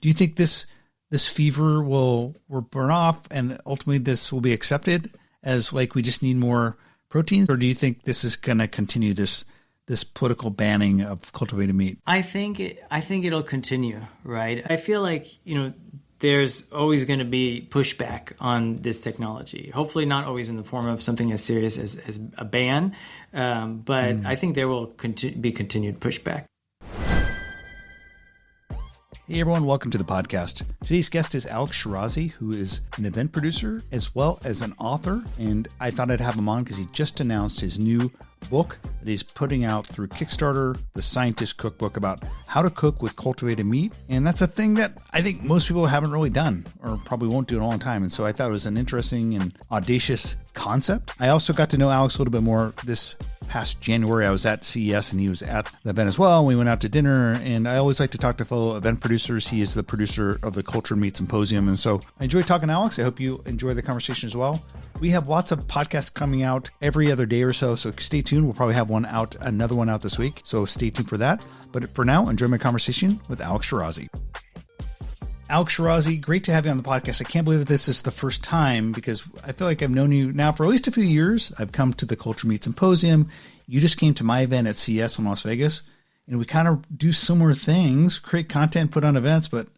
Do you think this fever will burn off and ultimately this will be accepted as like we just need more proteins? Or do you think this is going to continue this political banning of cultivated meat? I think it'll continue, right? I feel like, there's always going to be pushback on this technology. Hopefully not always in the form of something as serious as a ban, but I think there will be continued pushback. Hey everyone, welcome to the podcast. Today's guest is Alex Shirazi, who is an event producer as well as an author. And I thought I'd have him on because he just announced his new book that he's putting out through Kickstarter, The Scientist Cookbook, about how to cook with cultivated meat. And that's a thing that I think most people haven't really done or probably won't do in a long time. And so I thought it was an interesting and audacious concept. I also got to know Alex a little bit more this past January. I was at CES and he was at the event as well. We went out to dinner, and I always like to talk to fellow event producers. He is the producer of the Cultured Meat Symposium. And so I enjoyed talking to Alex. I hope you enjoy the conversation as well. We have lots of podcasts coming out every other day or so stay tuned. We'll probably have another one out this week. So stay tuned for that. But for now, enjoy my conversation with Alex Shirazi. Alex Shirazi, great to have you on the podcast. I can't believe this is the first time because I feel like I've known you now for at least a few years. I've come to the Cultured Meat Symposium. You just came to my event at CES in Las Vegas, and we kind of do similar things, create content, put on events, but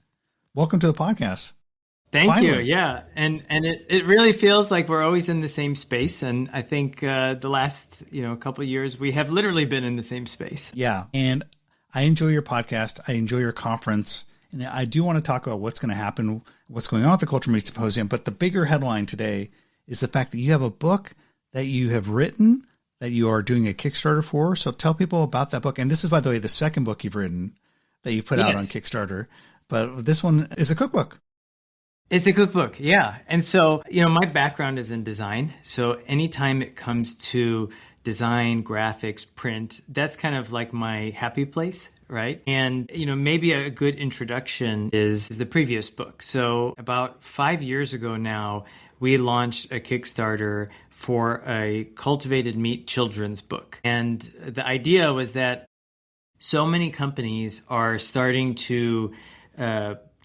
welcome to the podcast. Thank you. Yeah. And it really feels like we're always in the same space. And I think the last, couple of years, we have literally been in the same space. Yeah. And I enjoy your podcast. I enjoy your conference. And I do want to talk about what's going to happen, what's going on at the Cultured Meat Symposium. But the bigger headline today is the fact that you have a book that you have written that you are doing a Kickstarter for. So tell people about that book. And this is, by the way, the second book you've written that you put out on Kickstarter. But this one is a cookbook. It's a cookbook. Yeah. And so, my background is in design. So anytime it comes to design, graphics, print, that's kind of like my happy place. Right. And, maybe a good introduction is the previous book. So about 5 years ago now, we launched a Kickstarter for a cultivated meat children's book. And the idea was that so many companies are starting to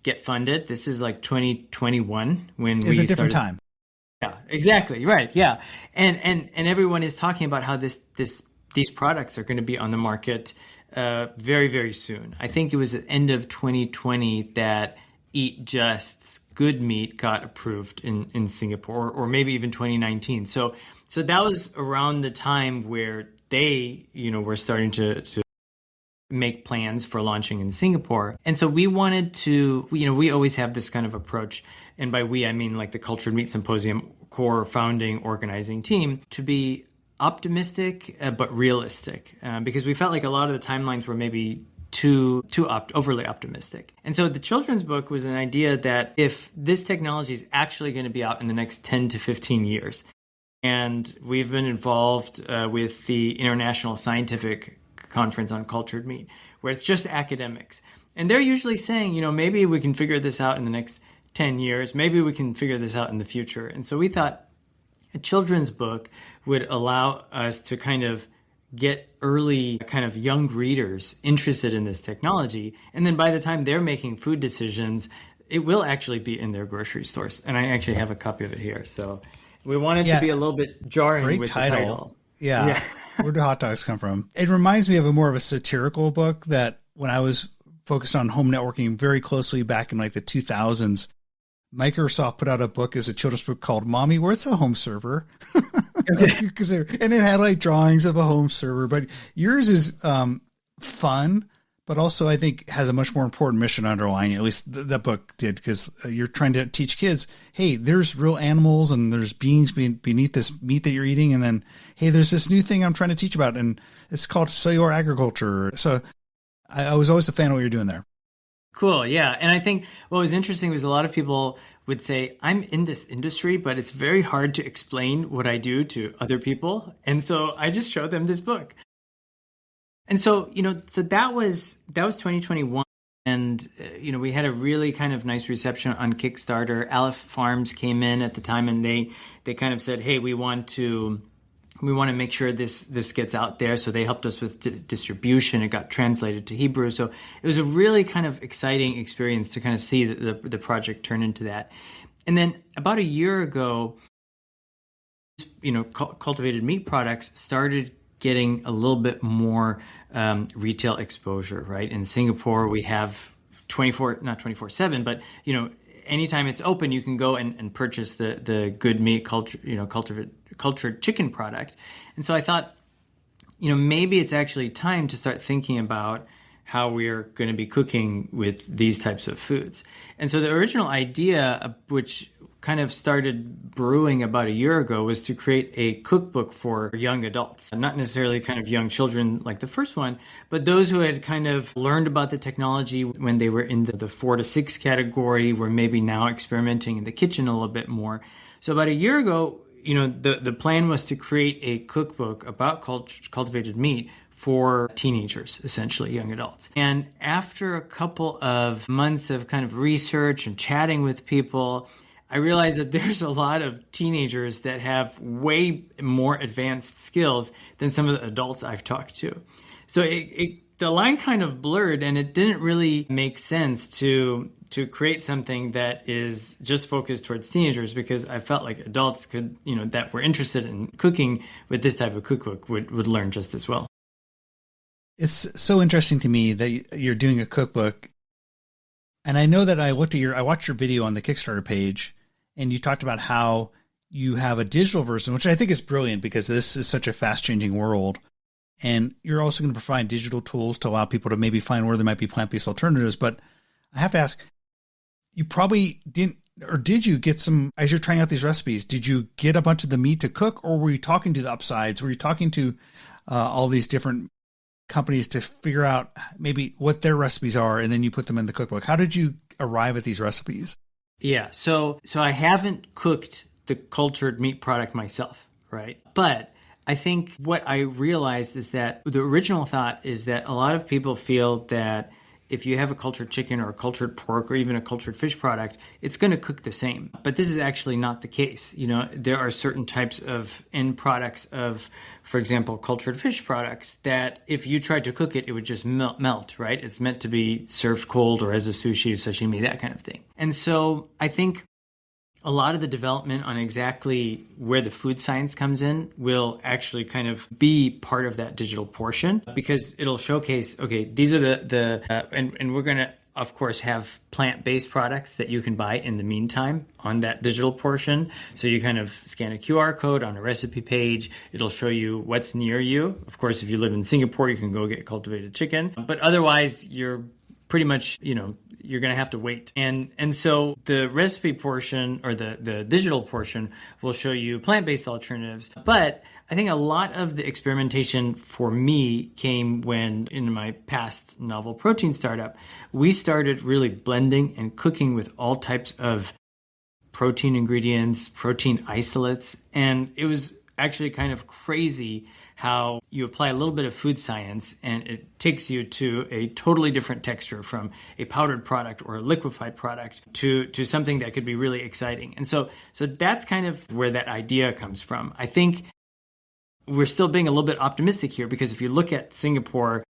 get funded. This is like 2021 when it's a different time. Yeah, exactly. Right. Yeah. And everyone is talking about how these products are going to be on the market very, very soon. I think it was at the end of 2020 that Eat Just's Good Meat got approved in Singapore, or maybe even 2019. So that was around the time where they, were starting to make plans for launching in Singapore. And so we wanted to, we always have this kind of approach. And by we, I mean like the Cultured Meat Symposium core founding organizing team, to be optimistic, but realistic, because we felt like a lot of the timelines were maybe too overly optimistic. And so the children's book was an idea that if this technology is actually going to be out in the next 10 to 15 years, and we've been involved with the International Scientific Conference on Cultured Meat, where it's just academics. And they're usually saying, maybe we can figure this out in the next 10 years. Maybe we can figure this out in the future. And so we thought a children's book would allow us to kind of get early kind of young readers interested in this technology. And then by the time they're making food decisions, it will actually be in their grocery stores. And I actually have a copy of it here. So we wanted to be a little bit jarring with the title. Yeah. Where do hot dogs come from? It reminds me of more of a satirical book that when I was focused on home networking very closely back in like the 2000s, Microsoft put out a book as a children's book called Mommy, Where's the Home Server? And it had like drawings of a home server, but yours is fun, but also I think has a much more important mission underlying it. At least that book did, because you're trying to teach kids, hey, there's real animals and there's beings beneath this meat that you're eating. And then, hey, there's this new thing I'm trying to teach about, and it's called cellular agriculture. So I was always a fan of what you're doing there. Cool. Yeah. And I think what was interesting was a lot of people would say, I'm in this industry, but it's very hard to explain what I do to other people. And so I just showed them this book. And so, so that was 2021. And, we had a really kind of nice reception on Kickstarter. Aleph Farms came in at the time, and they kind of said, hey, we want to we want to make sure this gets out there. So they helped us with distribution. It got translated to Hebrew. So it was a really kind of exciting experience to kind of see the project turn into that. And then about a year ago, cultivated meat products started getting a little bit more retail exposure, right? In Singapore, we have not 24/7, but anytime it's open, you can go and purchase the good meat cultured chicken product. And so I thought, maybe it's actually time to start thinking about how we're going to be cooking with these types of foods. And so the original idea, which kind of started brewing about a year ago, was to create a cookbook for young adults, not necessarily kind of young children like the first one, but those who had kind of learned about the technology when they were in the 4 to 6 category, were maybe now experimenting in the kitchen a little bit more. So about a year ago, the plan was to create a cookbook about cultivated meat for teenagers, essentially young adults. And after a couple of months of kind of research and chatting with people, I realized that there's a lot of teenagers that have way more advanced skills than some of the adults I've talked to. So the line kind of blurred, and it didn't really make sense to create something that is just focused towards teenagers, because I felt like adults could, that were interested in cooking with this type of cookbook would learn just as well. It's so interesting to me that you're doing a cookbook. And I know that I watched your video on the Kickstarter page, and you talked about how you have a digital version, which I think is brilliant because this is such a fast changing world. And you're also going to provide digital tools to allow people to maybe find where there might be plant-based alternatives. But I have to ask, you probably didn't, or did you get some, as you're trying out these recipes, did you get a bunch of the meat to cook, or were you talking to the upsides? Were you talking to all these different companies to figure out maybe what their recipes are, and then you put them in the cookbook? How did you arrive at these recipes? Yeah, so I haven't cooked the cultured meat product myself, right? But I think what I realized is that the original thought is that a lot of people feel that if you have a cultured chicken or a cultured pork or even a cultured fish product, it's going to cook the same. But this is actually not the case. There are certain types of end products of, for example, cultured fish products that if you tried to cook it, it would just melt, right? It's meant to be served cold or as a sushi, sashimi, that kind of thing. And so I think a lot of the development on exactly where the food science comes in will actually kind of be part of that digital portion, because it'll showcase, okay, these are and we're going to, of course, have plant-based products that you can buy in the meantime on that digital portion. So you kind of scan a QR code on a recipe page. It'll show you what's near you. Of course, if you live in Singapore, you can go get cultivated chicken. But otherwise, you're pretty much, you're going to have to wait. And so the recipe portion or the digital portion will show you plant-based alternatives. But I think a lot of the experimentation for me came when, in my past novel protein startup, we started really blending and cooking with all types of protein ingredients, protein isolates. And it was actually kind of crazy how you apply a little bit of food science and it takes you to a totally different texture, from a powdered product or a liquefied product to something that could be really exciting. And so that's kind of where that idea comes from. I think we're still being a little bit optimistic here, because if you look at Singapore,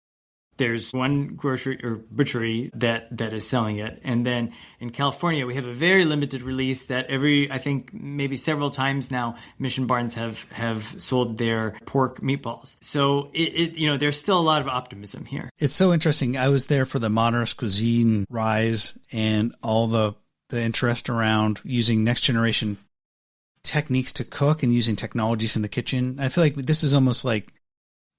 there's one grocery or butchery that is selling it. And then in California, we have a very limited release that I think maybe several times now, Mission Barns have sold their pork meatballs. So there's still a lot of optimism here. It's so interesting. I was there for the modernist cuisine rise and all the interest around using next generation techniques to cook and using technologies in the kitchen. I feel like this is almost like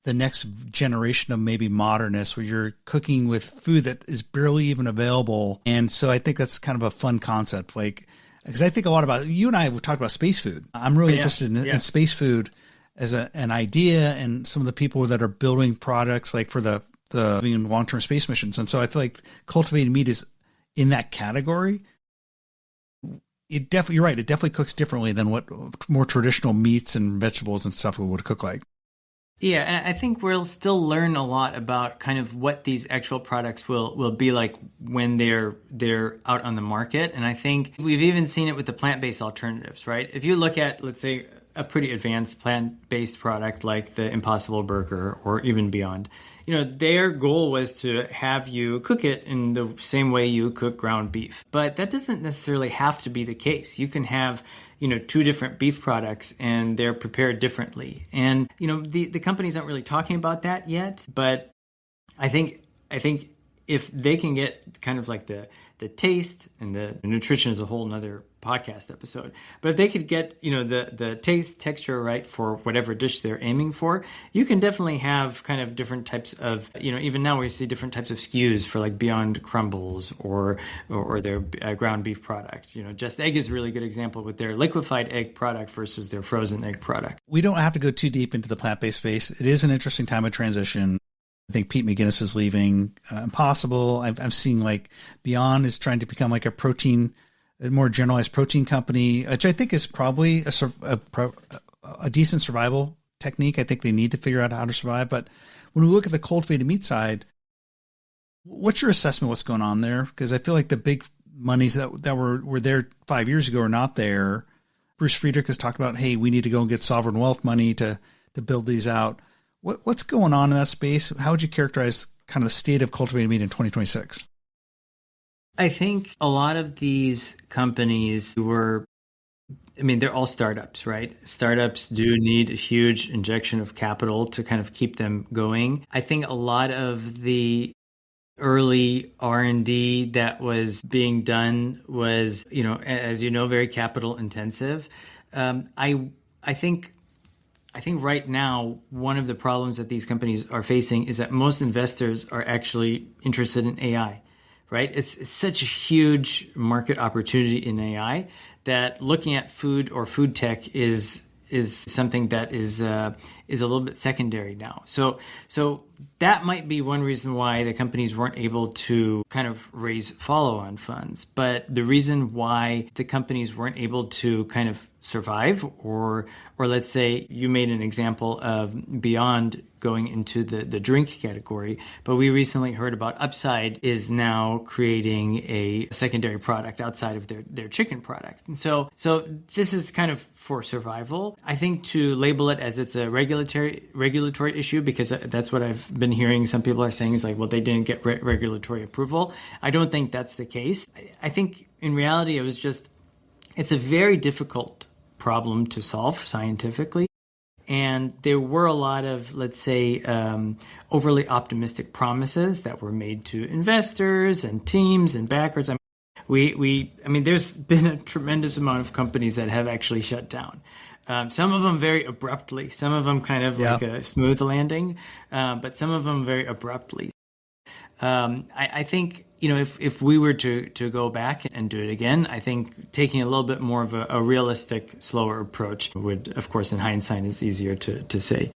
the next generation of maybe modernists, where you're cooking with food that is barely even available. And so I think that's kind of a fun concept. Like, because I think a lot about, you and I have talked about space food. I'm really interested in space food as an idea, and some of the people that are building products like for the long-term space missions. And so I feel like cultivated meat is in that category. You're right. It definitely cooks differently than what more traditional meats and vegetables and stuff would cook like. Yeah, and I think we'll still learn a lot about kind of what these actual products will be like when they're out on the market. And I think we've even seen it with the plant-based alternatives, right? If you look at, let's say, a pretty advanced plant-based product like the Impossible Burger or even beyond, their goal was to have you cook it in the same way you cook ground beef. But that doesn't necessarily have to be the case. You can have, two different beef products and they're prepared differently. And, the companies aren't really talking about that yet. But I think if they can get kind of like the taste, and the nutrition is a whole nother podcast episode, but if they could get, the taste, texture right for whatever dish they're aiming for, you can definitely have kind of different types of, even now we see different types of SKUs for like Beyond Crumbles or their ground beef product. Just Egg is a really good example with their liquefied egg product versus their frozen egg product. We don't have to go too deep into the plant-based space. It is an interesting time of transition. I think Pete McGinnis is leaving. Impossible. I'm seeing like Beyond is trying to become like a more generalized protein company, which I think is probably a decent survival technique. I think they need to figure out how to survive. But when we look at the cultivated meat side, what's your assessment of what's going on there? Because I feel like the big monies that were there 5 years ago are not there. Bruce Friedrich has talked about, hey, we need to go and get sovereign wealth money to build these out. What's going on in that space? How would you characterize kind of the state of cultivated meat in 2026? I think a lot of these companies they're all startups, right? Startups do need a huge injection of capital to kind of keep them going. I think a lot of the early R&D that was being done was, as very capital intensive. I think right now, one of the problems that these companies are facing is that most investors are actually interested in AI, right? It's such a huge market opportunity in AI that looking at food or food tech is something that is a little bit secondary now. So that might be one reason why the companies weren't able to kind of raise follow-on funds. But the reason why the companies weren't able to kind of survive, or let's say you made an example of Beyond going into the drink category, but we recently heard about Upside is now creating a secondary product outside of their chicken product. And so this is kind of for survival. I think to label it as it's a regulatory issue, because that's what I've been hearing some people are saying is like, well, they didn't get regulatory approval. I don't think that's the case. I think in reality, it's a very difficult problem to solve scientifically. And there were a lot of, let's say, overly optimistic promises that were made to investors and teams and backers. There's been a tremendous amount of companies that have actually shut down. Some of them very abruptly, some of them kind of like a smooth landing, but some of them very abruptly. I think, if we were to go back and do it again, I think taking a little bit more of a realistic, slower approach would, of course, in hindsight, is easier to say.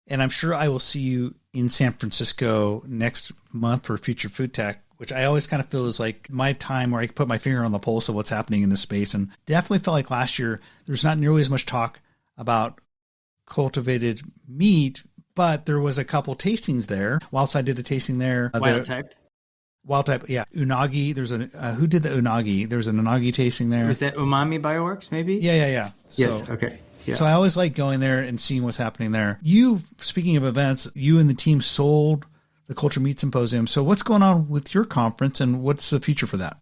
And I'm sure I will see you in San Francisco next month for Future Food Tech, which I always kind of feel is like my time where I can put my finger on the pulse of what's happening in this space. And definitely felt like last year, there's not nearly as much talk about cultivated meat, but there was a couple tastings there. Whilst I did a tasting there. Wild type, yeah. Unagi. There's who did the unagi? There was an unagi tasting there. Was that Umami Bioworks, maybe? Yeah. Yes, okay. Yeah. So I always like going there and seeing what's happening there. Speaking of events, you and the team sold the Cultured Meat Symposium. So what's going on with your conference and what's the future for that?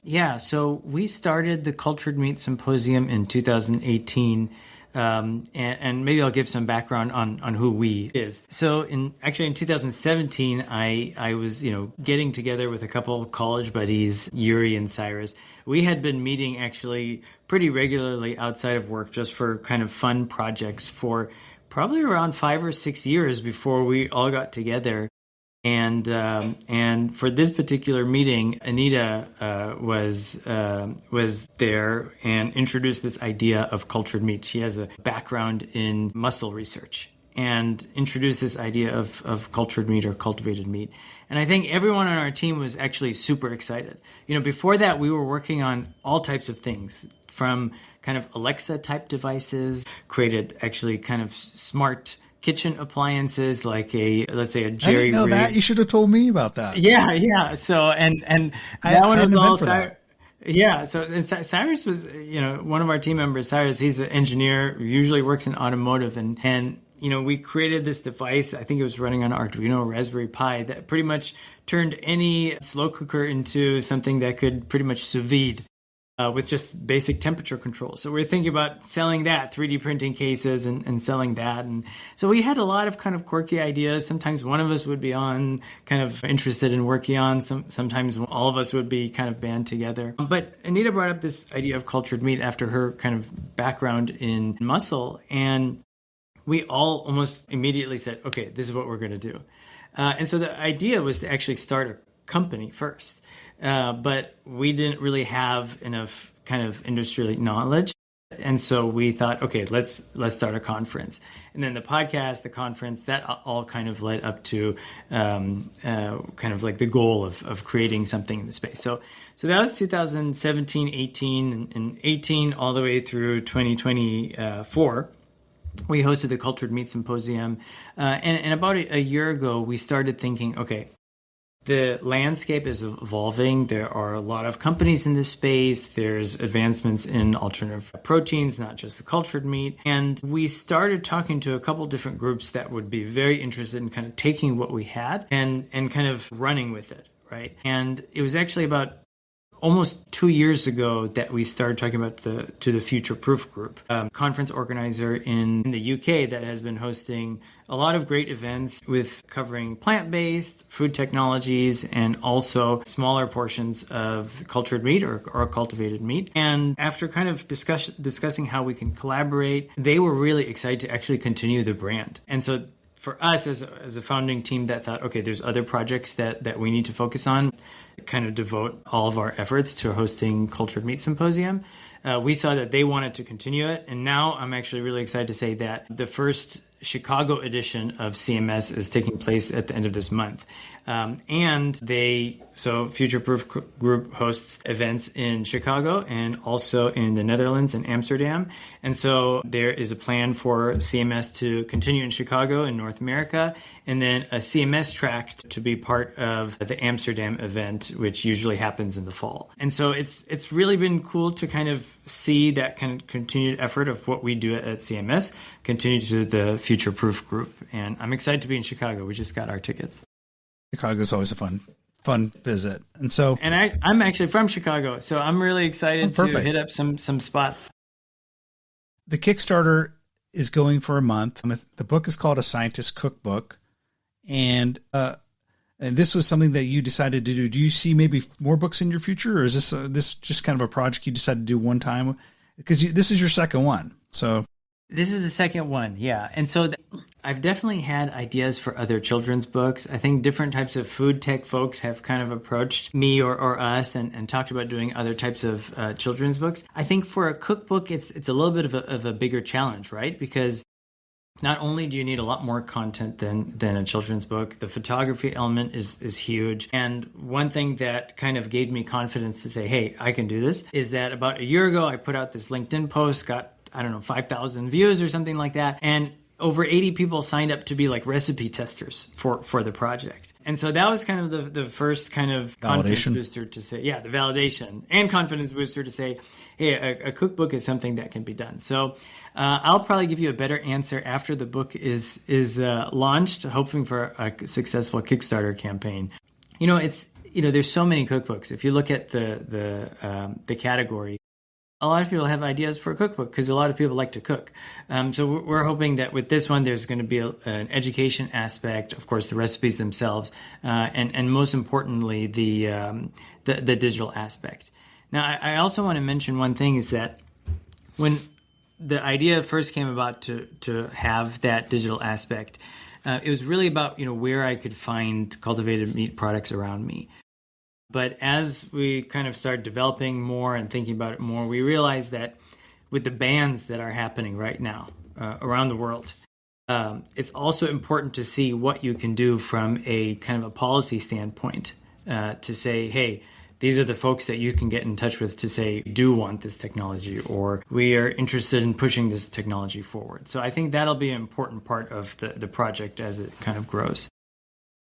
Yeah, so we started the Cultured Meat Symposium in 2018. And maybe I'll give some background on who we is. So in 2017, I was, getting together with a couple of college buddies, Yuri and Cyrus. We had been meeting actually pretty regularly outside of work just for kind of fun projects for probably around 5 or 6 years before we all got together. And for this particular meeting, Anita was there and introduced this idea of cultured meat. She has a background in muscle research and introduced this idea of cultured meat or cultivated meat. And I think everyone on our team was actually super excited. Before that, we were working on all types of things, from kind of Alexa type devices, created actually kind of smart kitchen appliances like let's say a jerry rig. I didn't know that. You should have told me about that. Yeah. So and that one was all Yeah. So and Cyrus was, one of our team members, Cyrus, he's an engineer who usually works in automotive and we created this device. I think it was running on Arduino, Raspberry Pi, that pretty much turned any slow cooker into something that could pretty much sous vide. With just basic temperature control. So we're thinking about selling that, 3D printing cases and selling that. And so we had a lot of kind of quirky ideas. Sometimes one of us would be on kind of interested in working on, sometimes all of us would be kind of band together. But Anita brought up this idea of cultured meat after her kind of background in muscle. And we all almost immediately said, okay, this is what we're going to do. And so the idea was to actually start a company first. But we didn't really have enough kind of industry knowledge. And so we thought, okay, let's start a conference. And then the podcast, the conference, that all kind of led up to kind of like the goal of creating something in the space. So that was 2017, 18, and 18 all the way through 2024. We hosted the Cultured Meat Symposium. And about a year ago, we started thinking, okay, the landscape is evolving. There are a lot of companies in this space. There's advancements in alternative proteins, not just the cultured meat. And we started talking to a couple different groups that would be very interested in kind of taking what we had and kind of running with it, right? And it was actually about almost 2 years ago that we started talking about the Future Proof Group, conference organizer in the UK that has been hosting a lot of great events with covering plant-based food technologies and also smaller portions of cultured meat or cultivated meat. And after kind of discussing how we can collaborate, they were really excited to actually continue the brand. And so for us as a founding team that thought, okay, there's other projects that we need to focus on, kind of devote all of our efforts to hosting Cultured Meat Symposium. We saw that they wanted to continue it. And now I'm actually really excited to say that the first Chicago edition of CMS is taking place at the end of this month. So Future Proof Group hosts events in Chicago and also in the Netherlands and Amsterdam. And so there is a plan for CMS to continue in Chicago in North America, and then a CMS track to be part of the Amsterdam event, which usually happens in the fall. And so it's really been cool to kind of see that kind of continued effort of what we do at CMS continue to the Future Proof Group. And I'm excited to be in Chicago. We just got our tickets. Chicago is always a fun visit. And I'm actually from Chicago, so I'm really excited to hit up some spots. The Kickstarter is going for a month. The book is called A Scientist Cookbook. And this was something that you decided to do. Do you see maybe more books in your future, or is this just kind of a project you decided to do one time? Because this is your second one. So this is the second one, yeah. And so I've definitely had ideas for other children's books. I think different types of food tech folks have kind of approached me or us and talked about doing other types of children's books. I think for a cookbook, it's a little bit of a bigger challenge, right? Because not only do you need a lot more content than a children's book, the photography element is huge. And one thing that kind of gave me confidence to say, hey, I can do this, is that about a year ago, I put out this LinkedIn post, got 5,000 views or something like that. And over 80 people signed up to be like recipe testers for the project. And so that was kind of the first kind of confidence booster to say, yeah, the validation and confidence booster to say, hey, a cookbook is something that can be done. So I'll probably give you a better answer after the book is launched, hoping for a successful Kickstarter campaign. There's so many cookbooks. If you look at the category, a lot of people have ideas for a cookbook because a lot of people like to cook. So we're hoping that with this one, there's going to be an education aspect, of course, the recipes themselves, and most importantly, the digital aspect. Now, I also want to mention one thing is that when the idea first came about to have that digital aspect, it was really about where I could find cultivated meat products around me. But as we kind of started developing more and thinking about it more, we realized that with the bans that are happening right now around the world, it's also important to see what you can do from a kind of a policy standpoint to say, hey, these are the folks that you can get in touch with to say, do want this technology, or we are interested in pushing this technology forward. So I think that'll be an important part of the project as it kind of grows.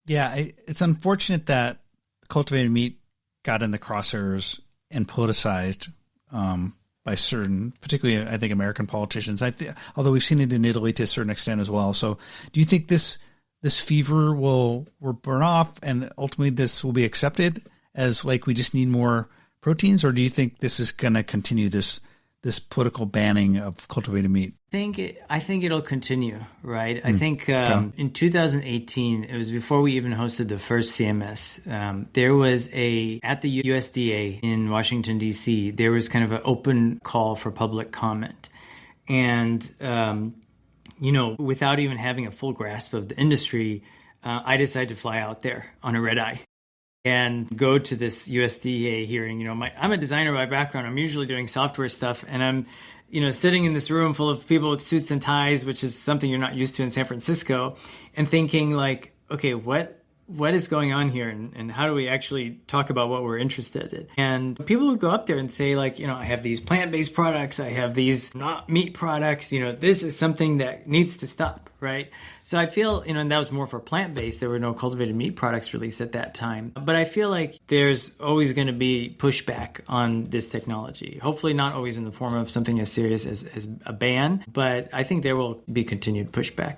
Yeah, it's unfortunate that cultivated meat got in the crosshairs and politicized by certain, particularly I think American politicians. Although we've seen it in Italy to a certain extent as well. So, do you think this fever will burn off, and ultimately this will be accepted as like we just need more proteins, or do you think this is going to continue this political banning of cultivated meat? I think it'll continue, right? I think in 2018, it was before we even hosted the first CMS. There was at the USDA in Washington D.C. there was kind of an open call for public comment, and without even having a full grasp of the industry, I decided to fly out there on a red eye and go to this USDA hearing. I'm a designer by background. I'm usually doing software stuff, and I'm sitting in this room full of people with suits and ties, which is something you're not used to in San Francisco, and thinking like, okay, what is going on here, and how do we actually talk about what we're interested in? And people would go up there and say like, I have these plant-based products, I have these not meat products, this is something that needs to stop, right? So I feel, and that was more for plant-based. There were no cultivated meat products released at that time. But I feel like there's always going to be pushback on this technology. Hopefully not always in the form of something as serious as a ban, but I think there will be continued pushback.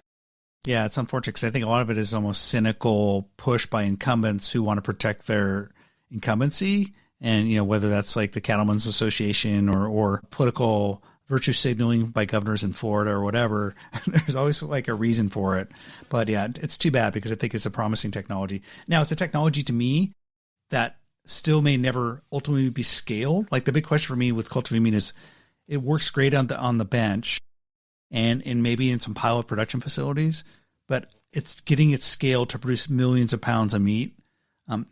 Yeah, it's unfortunate because I think a lot of it is almost cynical push by incumbents who want to protect their incumbency. And, whether that's like the Cattlemen's Association or political virtue signaling by governors in Florida or whatever, there's always like a reason for it. But yeah, it's too bad because I think it's a promising technology. Now, it's a technology to me that still may never ultimately be scaled. Like the big question for me with cultivated meat is it works great on the bench and maybe in some pilot production facilities, but it's getting its scale to produce millions of pounds of meat.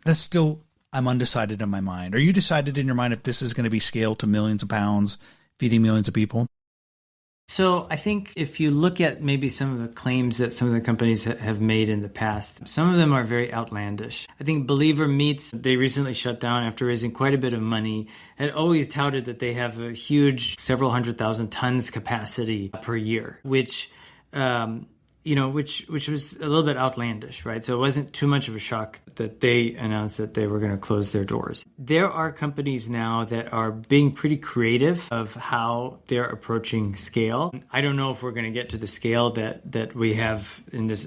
That's still, I'm undecided in my mind. Are you decided in your mind if this is going to be scaled to millions of pounds, feeding millions of people? So I think if you look at maybe some of the claims that some of the companies have made in the past, some of them are very outlandish. I think Believer Meats, they recently shut down after raising quite a bit of money, had always touted that they have a huge several 100,000 tons capacity per year, which was a little bit outlandish, right? So it wasn't too much of a shock that they announced that they were going to close their doors. There are companies now that are being pretty creative of how they're approaching scale. I don't know if we're going to get to the scale that we have in this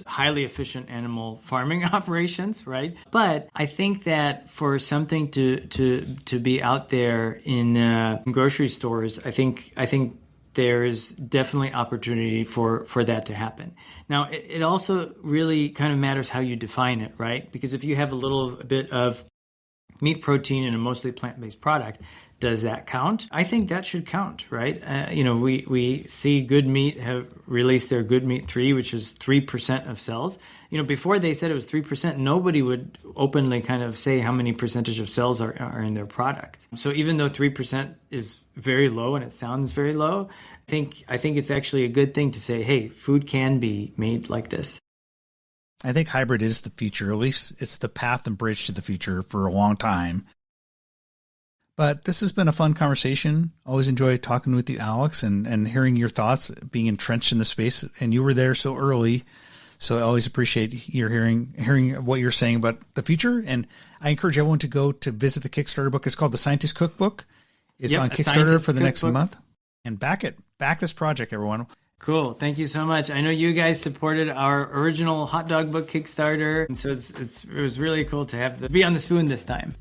highly efficient animal farming operations, right? But I think that for something to be out there in grocery stores, I think there is definitely opportunity for that to happen. Now, it also really kind of matters how you define it, right? Because if you have a little bit of meat protein in a mostly plant-based product, does that count? I think that should count, right? We see Good Meat have released their Good Meat 3, which is 3% of cells. Before they said it was 3%, nobody would openly kind of say how many percentage of cells are in their product. So even though 3% is very low and it sounds very low, I think it's actually a good thing to say, hey, food can be made like this. I think hybrid is the future. At least it's the path and bridge to the future for a long time. But this has been a fun conversation. Always enjoy talking with you, Alex, and hearing your thoughts, being entrenched in the space. And you were there so early. So I always appreciate your hearing what you're saying about the future. And I encourage everyone to go to visit the Kickstarter book. It's called The Scientist Cookbook. It's on Kickstarter for the next month. And back this project, everyone. Cool. Thank you so much. I know you guys supported our original hot dog book Kickstarter. And so it was really cool to be on the spoon this time.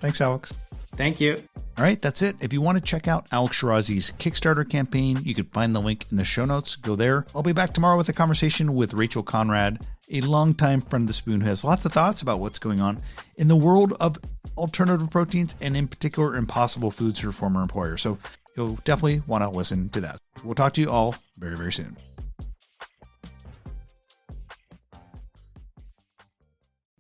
Thanks, Alex. Thank you. All right, that's it. If you want to check out Alex Shirazi's Kickstarter campaign, you can find the link in the show notes. Go there. I'll be back tomorrow with a conversation with Rachel Conrad, a longtime friend of the spoon who has lots of thoughts about what's going on in the world of alternative proteins and in particular Impossible Foods, her former employer. So you'll definitely want to listen to that. We'll talk to you all very, very soon.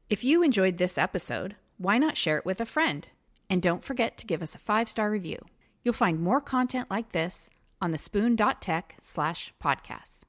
If you enjoyed this episode, why not share it with a friend? And don't forget to give us a 5-star review. You'll find more content like this on thespoon.tech/podcasts.